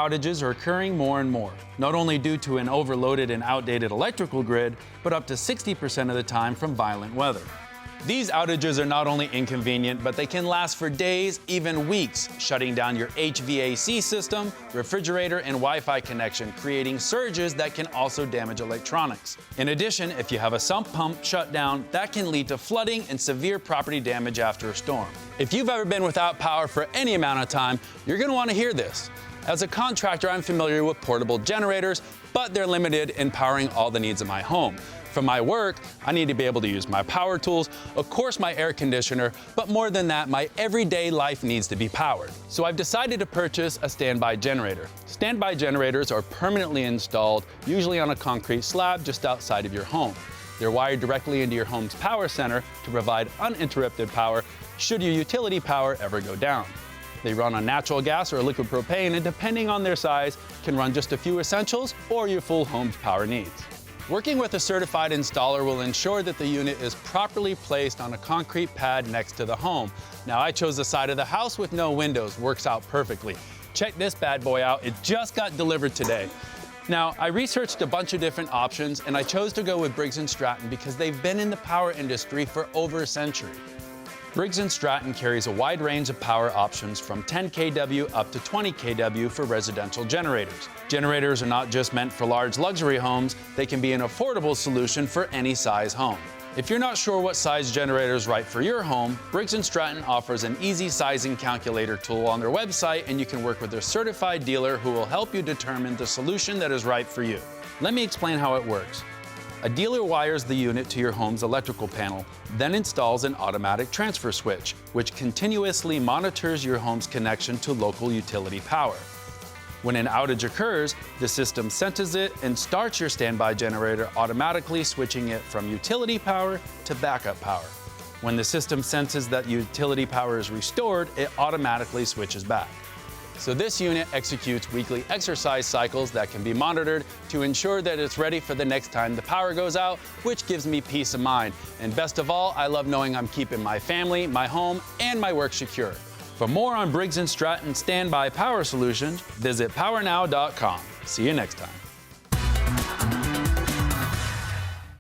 outages are occurring more and more, not only due to an overloaded and outdated electrical grid, but up to 60% of the time from violent weather. These outages are not only inconvenient, but they can last for days, even weeks, shutting down your HVAC system, refrigerator, and Wi-Fi connection, creating surges that can also damage electronics. In addition, if you have a sump pump shut down, that can lead to flooding and severe property damage after a storm. If you've ever been without power for any amount of time, you're going to want to hear this. As a contractor, I'm familiar with portable generators, but they're limited in powering all the needs of my home. For my work, I need to be able to use my power tools, of course my air conditioner, but more than that, my everyday life needs to be powered. So I've decided to purchase a standby generator. Standby generators are permanently installed, usually on a concrete slab just outside of your home. They're wired directly into your home's power center to provide uninterrupted power should your utility power ever go down. They run on natural gas or liquid propane, and depending on their size, can run just a few essentials or your full home's power needs. Working with a certified installer will ensure that the unit is properly placed on a concrete pad next to the home. Now, I chose the side of the house with no windows. Works out perfectly. Check this bad boy out. It just got delivered today. Now, I researched a bunch of different options, and I chose to go with Briggs & Stratton because they've been in the power industry for over a century. Briggs & Stratton carries a wide range of power options from 10 kW up to 20 kW for residential generators. Generators are not just meant for large luxury homes, they can be an affordable solution for any size home. If you're not sure what size generator is right for your home, Briggs & Stratton offers an easy sizing calculator tool on their website, and you can work with their certified dealer who will help you determine the solution that is right for you. Let me explain how it works. A dealer wires the unit to your home's electrical panel, then installs an automatic transfer switch, which continuously monitors your home's connection to local utility power. When an outage occurs, the system senses it and starts your standby generator, automatically switching it from utility power to backup power. When the system senses that utility power is restored, it automatically switches back. So this unit executes weekly exercise cycles that can be monitored to ensure that it's ready for the next time the power goes out, which gives me peace of mind. And best of all, I love knowing I'm keeping my family, my home, and my work secure. For more on Briggs & Stratton standby power solutions, visit powernow.com. See you next time.